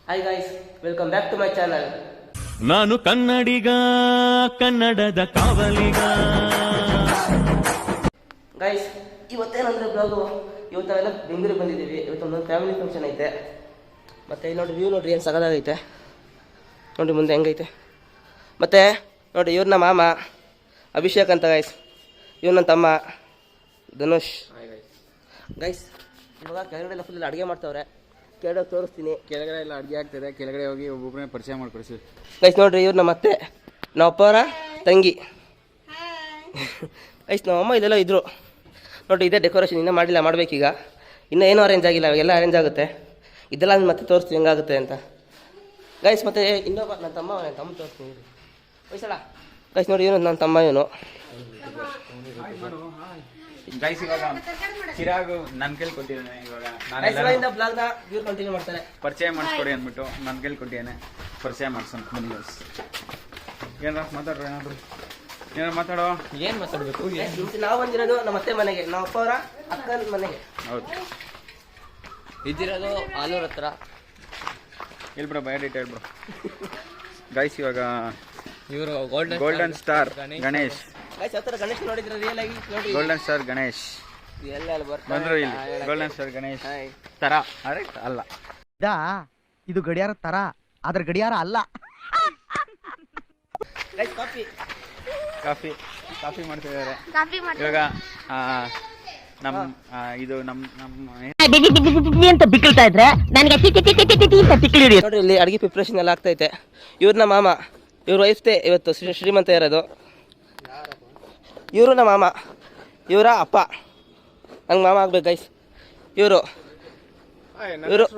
Hi guys, welcome back to my channel. ನಾನು ಕನ್ನಡಿಗ, ಕನ್ನಡದ ಕಾವಲಿಗ. Guys, ಇವತ್ತೇನಂದ್ರೆ blog, ಇವತ್ತು ನಾವೆಲ್ಲ ಬೆಂಗಳೂರಿಗೆ ಬಂದಿದ್ದೀವಿ. ಇವತ್ತೊಂದು ಫ್ಯಾಮಿಲಿ ಫಂಕ್ಷನ್ ಐತೆ. ಮತ್ತು ಇಲ್ಲಿ ನೋಡಿ ವ್ಯೂ ನೋಡ್ರಿ, ಏನು ಸಗದಾಗೈತೆ ನೋಡಿರಿ ಮುಂದೆ ಹೆಂಗೈತೆ. ಮತ್ತು ನೋಡಿ ಇವ್ರು ನಮ್ಮ ಮಾಮ ಅಭಿಷೇಕ್ ಅಂತ ಗೈಸ್, ಇವ್ರು ನನ್ನ ತಮ್ಮ ಧನುಷ್. ಗೈಸ್ ಇವಾಗ ಕೆಳಗಡೆ ಎಲ್ಲ ಫುಲ್ ಅಡುಗೆ ಮಾಡ್ತಾವ್ರೆ, ಕೆಳಗಡೆ ತೋರಿಸ್ತೀನಿ. ಕೆಳಗಡೆ ಎಲ್ಲ ಅಡುಗೆ ಆಗ್ತದೆ, ಕೆಳಗಡೆ ಹೋಗಿ ಒಬ್ಬೊಬ್ಬರೇ ಪರಿಚಯ ಮಾಡ್ಕೊಡಿಸಿ. ಗೈಸ್ ನೋಡ್ರಿ, ಇವ್ರು ನಮ್ಮ ಅತ್ತೆ, ನಮ್ಮ ಅಪ್ಪವರ ತಂಗಿ. ಗೈಸ್ ನಮ್ಮ ಅಮ್ಮ ಇದೆಲ್ಲ ಇದ್ರು ನೋಡ್ರಿ. ಇದೇ ಡೆಕೋರೇಷನ್ ಇನ್ನೂ ಮಾಡಿಲ್ಲ, ಮಾಡಬೇಕೀಗ. ಇನ್ನೂ ಏನೂ ಅರೇಂಜ್ ಆಗಿಲ್ಲ, ಅವಾಗೆಲ್ಲ ಅರೇಂಜ್ ಆಗುತ್ತೆ. ಇದೆಲ್ಲ ಮತ್ತೆ ತೋರಿಸ್ತೀವಿ ಹೆಂಗಾಗುತ್ತೆ ಅಂತ ಗೈಸ್. ಮತ್ತು ಇನ್ನೊಬ್ಬ ನನ್ನ ತಮ್ಮ ತೋರಿಸ್ತೀನಿ ವಯಸ್ಸಲ್ಲ. ಗೈಸ್ ನೋಡಿ, ಇವನು ನನ್ನ ತಮ್ಮ, ಇವನು ಗೈಸ್. ಇವಾಗ ಚಿರಾಗು ನನ್ನ ಕೈಲಿ ಕೊಟ್ಟಿದ್ದಾನೆ. ಇವಾಗ ಬ್ಲಾಗ್ನ ಇವ್ರು ಕಂಟಿನ್ಯೂ ಮಾಡ್ತಾರೆ. ಪರಿಚಯ ಮಾಡಿಸ್ಕೊಡಿ ಅಂದ್ಬಿಟ್ಟು ನನ್ನ ಕೈಲಿ ಕೊಟ್ಟಿದ್ದಾನೆ. ಪರಿಚಯ ಮಾಡ್ಸೋಣ ಬನ್ನಿ ಗೈಸ್. ಏನಾರ ಮಾತಾಡ್ರಿ, ಏನಾರು ಮಾತಾಡೋ. ಏನು ಮಾತಾಡಬೇಕು? ನಾವು ಬಂದಿರೋದು ನಮ್ಮ ಅತ್ತೆ ಮನೆಗೆ, ನಮ್ಮ ಅಪ್ಪ ಅವರ ಅಕ್ಕನ ಮನೆಗೆ. ಹೌದು, ಇದ್ದಿರೋದು ಆಲೂರ್ ಹತ್ರ. ಹೇಳ್ಬಿಡ, ಬಯೋಡೇಟ್ ಹೇಳ್ಬಿಡ ಗೈಸ್. ಇವಾಗ ಇವರು ಗೋಲ್ಡನ್ ಸ್ಟಾರ್ ಗಣೇಶ್. ಗೈಸ್ ಹತ್ರ ಗಣೇಶ್ ನೋಡಿದ್ರೆ ರಿಯಲ್ ಆಗಿ ನೋಡಿ. ಗೋಲ್ಡನ್ ಸ್ಟಾರ್ ಗಣೇಶ್ ಎಲ್ಲ ಬಂದ್ರು ಇಲ್ಲಿ. ಗೋಲ್ಡನ್ ಸ್ಟಾರ್ ಗಣೇಶ್ ತರ ಅಲ್ಲ, ಇದು ಗಡಿಯಾರ ತರ, ಆದ್ರ ಗಡಿಯಾರ ಅಲ್ಲ. ಕಾಫಿ ಮಾಡ್ತಿದ್ದಾರೆ ಇವಾಗ. ನಮ್ ಇದು ಅಂತ ಬಿಕ್ಕಳ್ತಾ ಇದ್ರೆ ನನಗೆ ನೋಡ್ರಿ, ಇಲ್ಲಿ ಅಡಿಗೆ ಪ್ರಿಪ್ರೇಷನ್ ಎಲ್ಲ ಆಗ್ತೈತೆ. ಇವ್ರ ನಮ್ಮ ಮಾಮ, ಇವ್ರ ವೈಫ್ತೆ ಇವತ್ತು ಶ್ರೀಮಂತ ಇರೋದು. ಇವರು ನಮ್ಮ ಮಾಮ, ಇವರ ಅಪ್ಪ. ನಂಗೆ ಮಾಮ ಆಗ್ಬೇಕು ಗೈಸ್. ಇವರು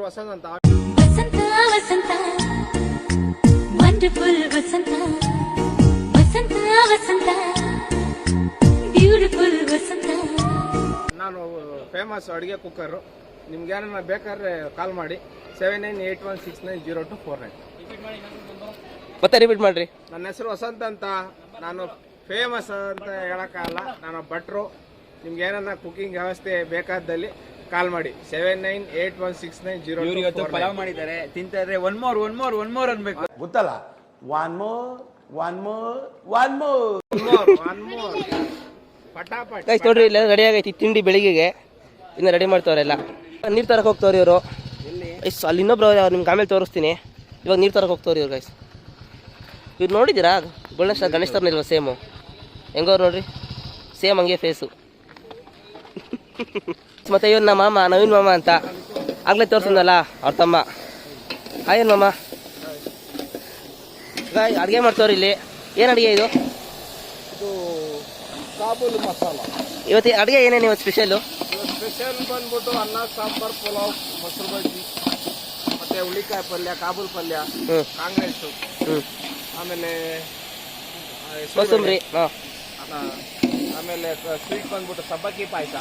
ವಸಂತ ವಸಂತ ವಂಡರ್ಫುಲ್ ವಸಂತ ವಸಂತ ವಸಂತ ಬ್ಯೂಟಿಫುಲ್ ವಸಂತ. ನಾನು ಫೇಮಸ್ ಅಡುಗೆ ಕುಕ್ಕರು. ನಿಮ್ಗೆ ಯಾರನ್ನ ಬೇಕಾದ್ರೆ ಕಾಲ್ ಮಾಡಿ 7981690249. ಮತ್ತೆ ರಿಪೀಟ್ ಮಾಡ್ರಿ. ನನ್ನ ಹೆಸರು ವಸಂತ ಅಂತ. ನಾನು ಫೇಮಸ್ ಅಂತ ಹೇಳೋಕ್ಕಾಗಲ್ಲ, ನಾನು ಭಟ್ರು. ನಿಮ್ಗೆ ಏನನ್ನ ಕುಕಿಂಗ್ ವ್ಯವಸ್ಥೆ ಬೇಕಾದಲ್ಲಿ ಕಾಲ್ ಮಾಡಿ 7981690249. ಪಲಾವ್ ಮಾಡಿದ್ದಾರೆ, ತಿಂತಾರೆ. ಒನ್ ಮೋರ್ ಅನ್ಬೇಕು, ಗೊತ್ತಲ್ಲ. One more ಪಟಾಪಟ್. ಗೈಸ್ ನೋಡ್ರಿ, ಇಲ್ಲ ರೆಡಿ ಆಗೈತಿ ತಿಂಡಿ. ಬೆಳಿಗ್ಗೆಗೆ ಇನ್ನು ರೆಡಿ ಮಾಡ್ತವ್ರೆ ಎಲ್ಲ. ನೀರು ತರಕ್ಕೆ ಹೋಗ್ತವ್ರಿ ಇವರು. ಗೈಸ್ ಅಲ್ಲಿ ಇನ್ನೊಬ್ರು ಅವ್ರು ನಿಮ್ಗೆ ಆಮೇಲೆ ತೋರಿಸ್ತೀನಿ. ಇವಾಗ ನೀರು ತರಕ್ಕೆ ಹೋಗ್ತವ್ರಿ ಇವ್ರು. ಗೈಸ್ ಇವ್ರು ನೋಡಿದ್ದೀರಾ, ಗೋಲ್ಡನ್ ಸ್ಟಾರ್ ಗಣೇಶ್ ತರನಿಲ್ವ ಸೇಮು? ಹೆಂಗವ್ರು ನೋಡ್ರಿ, ಸೇಮ್ ಹಂಗೆ ಫೇಸು. ಮತ್ತು ಇವ್ರು ನಮ್ಮ ಮಾಮ, ನವೀನ್ ಮಾಮ ಅಂತ ಆಗಲೇ ತೋರಿಸಿದ್ನಲ್ಲ, ಅವ್ರ ತಮ್ಮ. ಏನು ಮಾಮ ಅಡುಗೆ ಮಾಡ್ತವ್ರಿ ಇಲ್ಲಿ. ಏನು ಅಡುಗೆ ಇದು? ಕಾಬೂಲ್ ಮಸಾಲ. ಇವತ್ತು ಅಡುಗೆ ಏನೇನು ಇವತ್ತು ಸ್ಪೆಷಲ್ಲು? ಸ್ಪೆಷಲ್ ಬಂದ್ಬಿಟ್ಟು ಅನ್ನ, ಸಾಂಬಾರ್, ಪಲಾವ್, ಮೊಸರು ಬಜ್ಜಿ, ಮತ್ತೆ ಹುಳಿಕಾಯಿ ಪಲ್ಯ, ಕಾಬೂಲ್ ಪಲ್ಯ, ಕಾಂಗ್ರೆಸ್ಸು, ಆಮೇಲೆ ಕೋಸಂಬರಿ. ಆಮೇಲೆ ಸ್ವೀಟ್ ಬಂದ್ಬಿಟ್ಟು ಸಬ್ಬಕ್ಕಿ ಪಾಯಸ,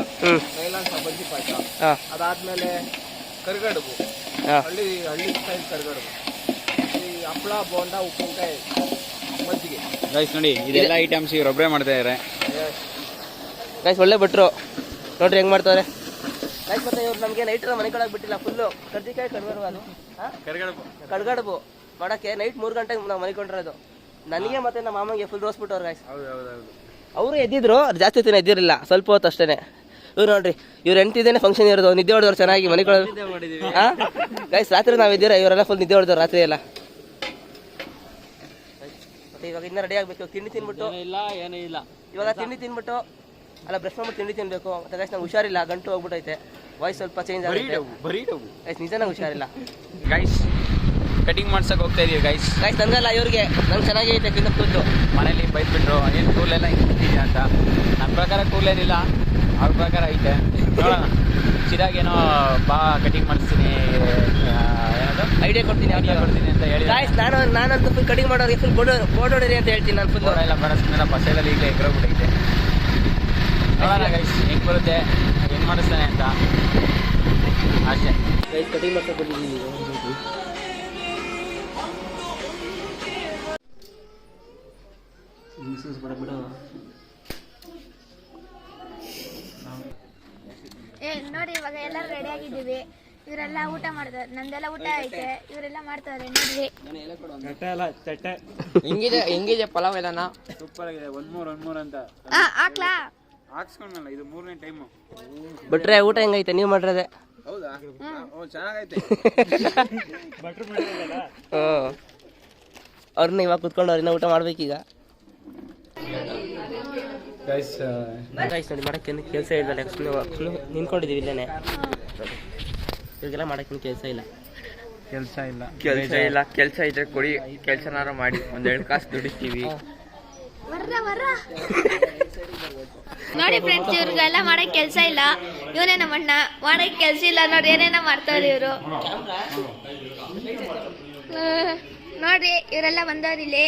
ನೈಲಾನ್ ಸಬ್ಬಕ್ಕಿ ಪಾಯಸ. ಅದಾದ್ಮೇಲೆ ಕರಿಗಡುಬು, ಹಳ್ಳಿ ಸ್ಟೈಲ್ ಕರಿಗಡುಬು, ಈ ಹಪ್ಪಳ, ಬೋಂಡ, ಉಪ್ಪಿನಕಾಯಿ, ಮಜ್ಜಿಗೆ. ಗೈಸ್ ನೋಡಿ, ಇದೆಲ್ಲ ಐಟಮ್ಸ್ ಇವ್ರೊಬ್ಬರೇ ಮಾಡ್ತಾ ಇದ್ದಾರೆ. ಗೈಸ್ ಒಳ್ಳೆ ಬಿಟ್ರು ನೋಡ್ರಿ ಹೆಂಗೆ ಮಾಡ್ತಾರೆ. ಗೈಸ್ ಮತ್ತೆ ಇವ್ರು ನಮಗೆ ನೈಟ್ ಮನೆ ಕಡೆ ಬಿಟ್ಟಿಲ್ಲ. ಫುಲ್ಲು ಕರ್ಜಿಕಾಯಿ ಕಡ್ಗಡುಬು, ಅದು ಕಡ್ಗಡುಬು ಮಾಡೋಕ್ಕೆ ನೈಟ್ 3 ಗಂಟೆಗೆ ನಾವು ಮನೆಕೊಂಡಿರೋದು. ನನಗೆ ಮತ್ತೆ ನಮ್ಮ ಮಾಮಗೆ ಫುಲ್ ರೋಸ್ಬಿಟ್ಟವ್ರು ಗೈಸ್. ಅವರು ಎದ್ದಿದ್ರು, ಜಾಸ್ತಿ ಹೊತ್ತಿನ ಎದ್ದಿರಲಿಲ್ಲ, ಸ್ವಲ್ಪ ಹೊತ್ತು ಅಷ್ಟೇ. ಇವ್ರು ನೋಡ್ರಿ, ಇವ್ರು ಎಂಟಿದ್ದೇನೆ ಫಂಕ್ಷನ್ ಇರೋದು. ನಿದ್ದೆ ಹೊಡೆದವ್ರು ಚೆನ್ನಾಗಿ ಮನೆಕೊಳ್ಳೋದು. ಹಾಂ ಗೈಸ್, ರಾತ್ರಿ ನಾವು ಇದ್ದೀರ, ಇವರೆಲ್ಲ ಫುಲ್ ನಿದ್ದೆ ಹೊಡೆದವ್ರು ರಾತ್ರಿ ಎಲ್ಲ. ಮತ್ತೆ ಇವಾಗ ಇನ್ನೂ ರೆಡಿ ಆಗಬೇಕು. ತಿಂಡಿ ತಿನ್ಬಿಟ್ಟು ಏನೂ ಇಲ್ಲ. ಇವಾಗ ತಿಂಡಿ ತಿನ್ಬಿಟ್ಟು ಅಲ್ಲ, ಬ್ರಷ್ ಮಾಡ್ಬಿಟ್ಟು ತಿಂಡಿ ತಿನ್ಬೇಕು. ಮತ್ತೆ ಗೈಸ್ ನಂಗೆ ಹುಷಾರಿಲ್ಲ, ಗಂಟು ಹೋಗ್ಬಿಟ್ಟೈತೆ, ವಾಯ್ಸ್ ಸ್ವಲ್ಪ ಚೇಂಜ್ ಆಗಿದೆ. ಗೈಸ್ ನಿಜ ನಂಗೆ ಹುಷಾರಿಲ್ಲ. ಗೈಸ್ ಕಟಿಂಗ್ ಮಾಡ್ಸಕ್ ಹೋಗ್ತಾ ಇದೀವಿ ಗೈಸ್. ಗೈಸ್ ನಂಗಲ್ಲ, ಇವ್ರಿಗೆ ನಂಗೆ ಚೆನ್ನಾಗೈತೆ ಪಿನ್ನ ಕೂದಲು. ಮನೇಲಿ ಬೈದ್ಬಿಟ್ರು, ಏನು ಕೂಲೆಲ್ಲ ಹಿಂಗಿದೆಯಾ ಅಂತ. ನನ್ನ ಪ್ರಕಾರ ಕೂಲೇನಿಲ್ಲ, ಅವ್ರ ಪ್ರಕಾರ ಐತೆ. ನೋಡೋಣ, ಚಿರಾಗೇನೋ ಬಾ ಕಟಿಂಗ್ ಮಾಡಿಸ್ತೀನಿ, ಏನದು ಐಡಿಯಾ ಕೊಡ್ತೀನಿ ಅಂತ ಹೇಳಿ. ಗೈಸ್ ನಾನಂತೂ ಫುಲ್ ಕಟಿಂಗ್ ಮಾಡೋರಿಗೆ ಫುಲ್ ಬೋರ್ಡ್ ಹೊಡಿರಿ ಅಂತ ಹೇಳ್ತೀನಿ. ನಾನು ಫುಲ್ ಎಲ್ಲ ಬರೋಸ್ಮೇಲೆ ಬಸ್ಸಲ್ಲಿ ಈಗಲೇ ಎಗ್ರೋಗ್ಬಿಟ್ಟೈತೆ. ನೋಡೋಣ ಗೈಸ್ ಹೆಂಗೆ ಬರುತ್ತೆ, ಹೆಂಗೆ ಮಾಡಿಸ್ತಾನೆ ಅಂತ ಅಷ್ಟೇ. ಗೈಸ್ ಕಟಿಂಗ್ ಮಾಡ್ತಾ ಬಂದಿದ್ದೀನಿ. ನೋಡಿ ಇವಾಗ ಎಲ್ಲರೂ ರೆಡಿ ಆಗಿದ್ದೀವಿ. ಇವರೆಲ್ಲ ಊಟ ಮಾಡ್ತಾರೆ, ನಂದೆಲ್ಲ ಊಟ ಐತೆ, ಇವರೆಲ್ಲ ಮಾಡ್ತಾರೆ ನೋಡ್ರಿ. ಹೆಂಗಿದೆ ಪಲಾವ್ ಎಲ್ಲನ? ಸೂಪರ್ ಆಗಿದೆ. ಒಂದ್ ಮೂರ್ ಅಂತ ಹಾಕ್ಲಾ? ಹಾಕ್ಸ್ಕೊಂಡಲ್ಲ, ಇದು 3ನೇ ಟೈಮು. ಬಿಟ್ರೆ ಊಟ ಹೆಂಗೈತೆ ನೀವು ಮಾಡಿರೋದೆ? ಹೌದಾ? ಚೆನ್ನಾಗೈತೆ. ಅವ್ರನ್ನ ಇವಾಗ ಕುತ್ಕೊಂಡು ಅವ್ರನ್ನ ಊಟ ಮಾಡ್ಬೇಕೀಗ. ಗೈಸ್ ನೋಡಿ ಮಾಡಕ್ಕೆ ಕೆಲಸ ಇಲ್ಲ, ನಿಂತ್ಕೊಂಡಿದೀವಿ ಇಲ್ಲೇನೆ. ಇವಾಗೆಲ್ಲ ಮಾಡಕ್ಕೆ ಕೆಲಸ ಇಲ್ಲ. ಕೆಲಸ ಇದ್ರೆ ಕೊಡಿ, ಕೆಲಸನಾರ ಮಾಡಿ, 1-2 ಕಾಸು ದುಡಿತೀವಿ. ನೋಡಿ ಫ್ರೆಂಡ್ಸ್, ಇವ್ರಿಗೆಲ್ಲ ಮಾಡಕ್ ಕೆಲ್ಸ ಇಲ್ಲ. ಇವನೇ ನಮ್ಮಣ್ಣ, ಮಾಡಕ್ ಕೆಲ್ಸ ಇಲ್ಲ ನೋಡಿ, ಏನೇನೋ ಮಾಡ್ತಾವ್ರಿ ಇವರು. ನೋಡ್ರಿ ಇವರೆಲ್ಲ ಬಂದವ್ರು ಇಲ್ಲಿ,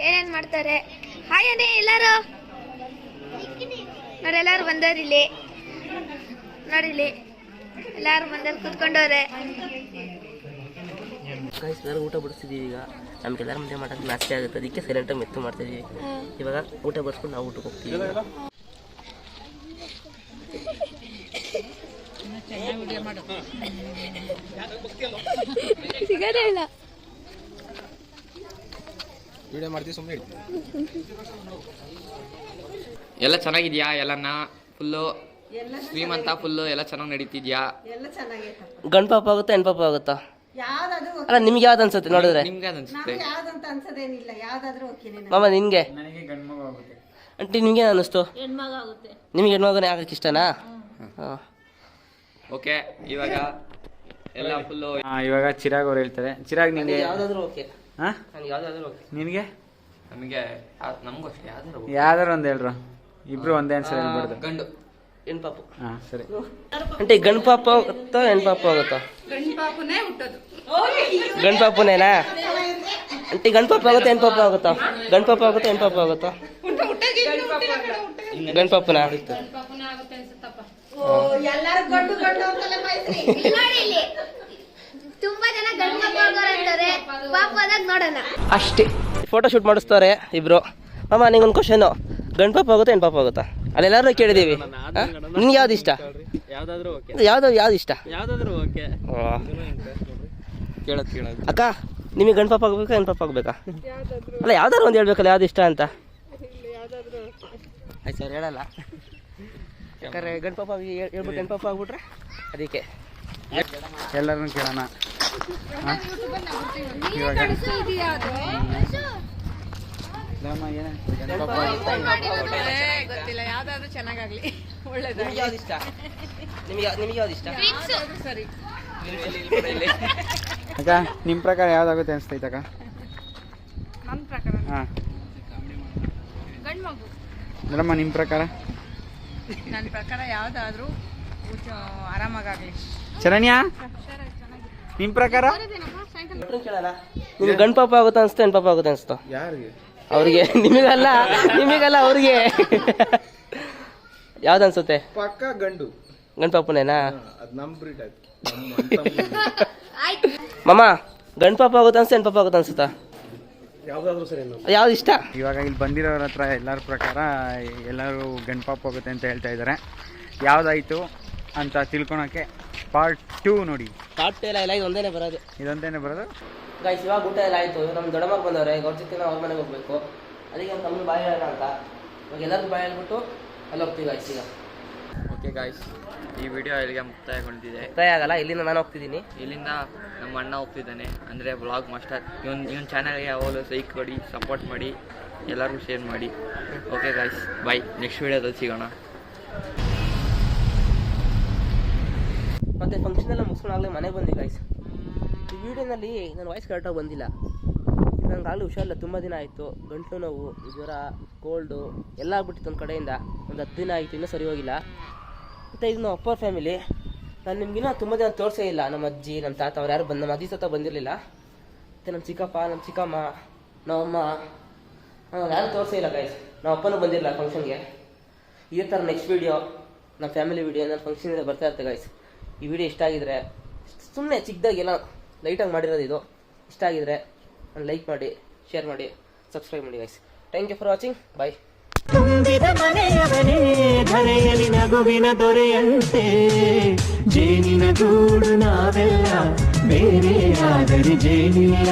ಏನೇನ್ ಮಾಡ್ತಾರೆ. ಹಾಯನೇ ಎಲ್ಲಾರು ನೋಡಿ, ಎಲ್ಲಾರು ಬಂದವ್ರು ಇಲ್ಲಿ ನೋಡಿ, ಇಲ್ಲಿ ಎಲ್ಲಾರು ಬಂದವ್ರು ಕುತ್ಕೊಂಡವ್ರೆ. ಎಲ್ಲರೂ ಊಟ ಬಡಿಸ್ತಿದೀವಿ. ಈಗ ನಮ್ಗೆಲ್ಲರ ಮುಂದೆ ಮಾಡೋದು ನಾಚಿಕೆ ಆಗುತ್ತೆ, ಅದಕ್ಕೆ ಸೈಲೆಂಟಾಗಿ ಮೆತ್ತು ಮಾಡ್ತಿದೀವಿ. ಇವಾಗ ಊಟ ಬಡಿಸ್ಕೊಂಡು ನಾವು ಊಟಕ್ಕೆ ಹೋಗ್ತೀವಿ. ಸಿಗದೇ ಇಲ್ಲ. ವಿಡಿಯೋ ಮಾಡ್ತೀವಿ, ಸುಮ್ಮನೆ ಎಲ್ಲ ಚೆನ್ನಾಗಿದ್ಯಾ? ಎಲ್ಲನ ಫುಲ್ಲು ಶ್ರೀಮಂತ, ಫುಲ್ಲು ಎಲ್ಲ ಚೆನ್ನಾಗಿ ನಡೀತಿದ್ಯಾ? ಗಂಡ್ಪಾಪ ಆಗುತ್ತಾ ಹೆಣ್ಪಾಪ ಆಗುತ್ತಾ? ಅಲ್ಲ ನಿಮ್ಗೆ ಯಾವ್ದು ಅನ್ಸುತ್ತೆ ನೋಡಿದ್ರೆ? ನಿಮ್ಗೆ ಅನ್ಸುತ್ತೆ? ಮಾಮ ನಿನ್ಗೆ? ನನಗೆ ಗಂಡು ಮಗು ಆಗುತ್ತೆ. ಅಂಟಿ ನಿಮ್ಗೆ ಅನ್ನಿಸ್ತು? ನಿಮ್ಗೆ ಹೆಣ್ಮಗನೇ ಆಗಕ್ಕೆ ಇಷ್ಟನಾ? ಓಕೆ, ಇವಾಗ ಎಲ್ಲ ಫುಲ್ಲು. ಇವಾಗ ಚಿರಾಗ್ ಅವ್ರು ಹೇಳ್ತಾರೆ. ಚಿರಾಗ್ ನಿಂಗೆ ಯಾವ್ದಾದ್ರು ಓಕೆ. ಹಾ? ನನಗೆ ಯಾವ್ದಾದ್ರು ಓಕೆ. ನಿನಗೆ? ನಮಗೆ ನಮಗೂ ಅಷ್ಟೇ ಯಾವ್ದಾರು ಒಂದು ಹೇಳ್ರು, ಇಬ್ರು ಒಂದೇ ಆನ್ಸರ್ ಹೇಳ್ಬಾರ್ದು. ಗಂಡು ಹೆಣ್ಪಾಪು. ಹಾ ಸರಿ. ಅಂಟಿ ಗಂಡ್ಪಾಪ ಆಗುತ್ತೋ ಹೆಣ್ಪಾಪ ಆಗುತ್ತೋ? ಗಂಡ್ಪಾಪುನೇನಾ? ಅಂಟಿ ಗಂಡ್ಪಾಪ ಆಗುತ್ತೆ ಹೆಣ್ಪಾಪ ಆಗುತ್ತಾ? ಗಂಡ್ಪಾಪ ಆಗುತ್ತೆ ಹೆಣ್ಪಾಪ ಆಗುತ್ತಾ? ಗಂಡ್ಪಾಪುನಾ? ನೋಡಿ ಇಲ್ಲಿ ತುಂಬಾ ಜನ ಗಂಡು ಮಕ್ಕಳು ಅಂತಾರೆ, ಪಾಪ ಆದಾಗ ನೋಡೋಣ ಅಷ್ಟೇ. ಫೋಟೋ ಶೂಟ್ ಮಾಡಿಸ್ತಾರೆ ಇಬ್ರು. ಮಾಮ ನಿಂಗೊಂದು ಕ್ವಶನು, ಗಂಡ್ಪಾಪ ಆಗುತ್ತಾ ಹೆಣ್ಪಾಪ ಆಗುತ್ತಾ? ಅಲ್ಲೆಲ್ಲಾರು ಕೇಳಿದೀವಿ. ನಿನ್ಗೆ ಯಾವ್ದು ಇಷ್ಟ? ಯಾವ್ದು ಇಷ್ಟ? ಅಕ್ಕ ನಿಮಗೆ ಗಂಡ್ಪಾಪ ಆಗ್ಬೇಕಾ ಹೆಣ್ಪಾಪ ಆಗ್ಬೇಕಾ? ಅಲ್ಲ ಯಾವ್ದಾದ್ರು ಒಂದು ಹೇಳ್ಬೇಕಲ್ಲ, ಯಾವ್ದು ಇಷ್ಟ ಅಂತ. ಆಯ್ತು ಸರ್, ಹೇಳಲ್ಲ. ಯಾಕಂದ್ರೆ ಗಂಡ್ಪಾಪ ಹೇಳ್ಬಿಟ್ಟು ಹೆಣ್ಪಾಪ ಆಗ್ಬಿಟ್ರೆ ಅದಕ್ಕೆ ಎಲ್ಲರನ್ನು ಕೇಳೋಣ. ಗೊತ್ತಿಲ್ಲ, ಯಾವ್ದಾದ್ರು ಚೆನ್ನಾಗಾಗ್ಲಿ, ಒಳ್ಳೇದು. ನಿಮ್ಗೆ ಯಾವ್ದು ಇಷ್ಟ? ನಿಮ್ಗೆ ಯಾವ್ದು ಇಷ್ಟ? ಸರಿ. ಅಕ್ಕ ನಿಮ್ಮ ಪ್ರಕಾರ ಯಾವ್ದಾಗುತ್ತೆ ಅನಿಸ್ತೈತೆ ಅಕ್ಕ? ನನ್ನ ಪ್ರಕಾರ ಹಾಂ ಗಂಡು ಮಗು. ಮೇಡಮ್ಮ ನಿಮ್ಮ ಪ್ರಕಾರ? ನನ್ನ ಪ್ರಕಾರ ಯಾವ್ದಾದ್ರು ಆರಾಮಾಗಲಿ. ಶರಣ್ಯ ನಿಮ್ಮ ಪ್ರಕಾರ? ಕೇಳಲ್ಲ. ನಿಮ್ಗೆ ಗಂಡ್ಪಾಪ ಆಗುತ್ತಾ ಅನ್ಸ್ತಾ ಹೆಣ್ಪಾಪ ಆಗುತ್ತೆ ಅನ್ಸ್ತಾ? ಯಾರಿಗೆ? ಅವ್ರಿಗೆ. ನಿಮಗಲ್ಲ ಅವ್ರಿಗೆ. ಯಾವ್ದು ಅನ್ಸುತ್ತೆ? ಪಕ್ಕ ಗಂಡು. ಗಂಡ್ಪಾಪನೇನಾ? ಅದು ನಮ್ಮ ಬ್ರೀಡ್ ಆಯ್ತು. ಮಾಮ ಗಂಡ್ಪಾಪ ಆಗುತ್ತೆ ಅನ್ಸ್ತಾ ಹೆಣ್ಪಾಪ ಆಗುತ್ತೆ ಅನ್ಸುತ್ತಾ? ಯಾವ್ದಾದ್ರು ಸರಿ. ಯಾವ್ದು ಇಷ್ಟ? ಇವಾಗ ಇಲ್ಲಿ ಬಂದಿರೋರ ಹತ್ರ ಎಲ್ಲರ ಪ್ರಕಾರ ಎಲ್ಲರೂ ಗಂಡ್ಪಾಪ ಹೋಗುತ್ತೆ ಅಂತ ಹೇಳ್ತಾ ಇದ್ದಾರೆ. ಯಾವ್ದಾಯ್ತು ಅಂತ ತಿಳ್ಕೊಳಕ್ಕೆ ಪಾರ್ಟ್ 2 ನೋಡಿ. ಪಾರ್ಟ್ ಎಲ್ಲ ಇದೊಂದೇನೆ ಬರೋದು. ಇದೊಂದೇನೆ ಬರೋದು. ಗೈಸ್ ಇವಾಗ ಊಟ ಎಲ್ಲ ಆಯ್ತು. ನಮ್ಮ ದೊಡ್ಡಮ್ಮಗೆ ಬಂದವ್ರೆ, ಅವ್ರ ಜೊತೆ ಅವ್ರ ಮನೆಗೆ ಹೋಗ್ಬೇಕು. ಅದಕ್ಕೆ ನಮ್ಮ ತಮ್ಮ ಬಾಯಿ ಹೇಳೋಣ ಅಂತ ಇವಾಗ ಎಲ್ಲರಿಗೂ ಬಾಯಿ ಹೇಳ್ಬಿಟ್ಟು ಅಲ್ಲಿ ಹೋಗ್ತೀವಿ ಗೈಸ್. ಈಗ ಓಕೆ ಗಾಯ್ಸ್, ಈ ವಿಡಿಯೋ ಇಲ್ಲಿಗೆ ಮುಕ್ತಾಯಗೊಂಡಿದೆ. ಮುಕ್ತಾಯ ಆಗಲ್ಲ, ಇಲ್ಲಿಂದ ನಾನು ಹೋಗ್ತಿದ್ದೀನಿ. ಇಲ್ಲಿಂದ ನಮ್ಮ ಅಣ್ಣ ಹೋಗ್ತಿದ್ದಾನೆ, ಅಂದರೆ ವ್ಲಾಗ್ ಮಾಸ್ಟರ್. ಇವನ್ ಚಾನಲ್ಗೆ ಯಾವಾಗಲೂ ಲೈಕ್ ಕೊಡಿ, ಸಪೋರ್ಟ್ ಮಾಡಿ, ಎಲ್ಲರಿಗೂ ಶೇರ್ ಮಾಡಿ. ಓಕೆ ಗಾಯ್ಸ್, ಬಾಯ್. ನೆಕ್ಸ್ಟ್ ವಿಡಿಯೋದಲ್ಲಿ ಸಿಗೋಣ. ಮತ್ತೆ ಫಂಕ್ಷನ್ ಎಲ್ಲ ಮುಗಿಸ್ಕೊಂಡಾಗಲೇ ಮನೆಗೆ ಬಂದೆ ಗೈಸ್. ಈ ವಿಡಿಯೋನಲ್ಲಿ ನನ್ನ ವಾಯ್ಸ್ ಕರೆಕ್ಟಾಗಿ ಬಂದಿಲ್ಲ. ನನಗೆ ಆಗಲೂ ಹುಷಾರಿಲ್ಲ, ತುಂಬ ದಿನ ಆಯಿತು. ಗಂಟಲು ನೋವು, ಜ್ವರ, ಕೋಲ್ಡು ಎಲ್ಲ ಆಗ್ಬಿಟ್ಟಿತ್ತು ಒಂದು ಕಡೆಯಿಂದ. ಒಂದು 10 ದಿನ ಆಯಿತು, ಇನ್ನೂ ಸರಿ ಹೋಗಿಲ್ಲ. ಮತ್ತು ಇದು ನಮ್ಮ ಅಪ್ಪರ ಫ್ಯಾಮಿಲಿ. ನಾನು ನಿಮಗಿನ್ನೂ ತುಂಬ ದಿನ ತೋರಿಸೇ ಇಲ್ಲ. ನಮ್ಮ ಅಜ್ಜಿ, ನಮ್ಮ ತಾತ ಅವ್ರು ಯಾರು ನಮ್ಮ ಅಜ್ಜಿ ತಾತ ಬಂದಿರಲಿಲ್ಲ. ಮತ್ತು ನಮ್ಮ ಚಿಕ್ಕಪ್ಪ, ನಮ್ಮ ಚಿಕ್ಕಮ್ಮ, ನಮ್ಮಮ್ಮ ಯಾರು ತೋರಿಸೇ ಇಲ್ಲ ಗೈಸ್. ನಮ್ಮ ಅಪ್ಪನೂ ಬಂದಿರಲಿಲ್ಲ ಫಂಕ್ಷನ್ಗೆ. ಇದೇ ಥರ ನೆಕ್ಸ್ಟ್ ವೀಡಿಯೋ ನಮ್ಮ ಫ್ಯಾಮಿಲಿ ವೀಡಿಯೋ ನನ್ನ ಫಂಕ್ಷನಿಂದ ಬರ್ತಾ ಇರುತ್ತೆ ಗೈಸ್. ಈ ವಿಡಿಯೋ ಇಷ್ಟ ಆಗಿದ್ರೆ, ಸುಮ್ಮನೆ ಚಿಕ್ಕದಾಗೆಲ್ಲ ಲೈಟಾಗಿ ಮಾಡಿರೋದು ಇದು, ಇಷ್ಟ ಆಗಿದ್ರೆ ಲೈಕ್ ಮಾಡಿ, ಶೇರ್ ಮಾಡಿ, ಸಬ್ಸ್ಕ್ರೈಬ್ ಮಾಡಿ guys. Thank you for watching. Bye. ಮೆರೆದ ಮನೆಯವನೇ ಧರೆಯಲಿ ನಗುವಿನ ದೊರೆಯಂತೆ ಜೇನಿನ ಗೂಡು ನಾವೆಲ್ಲ ಬೇರೆ ಆದರೆ ಜೇನಿಲ್ಲ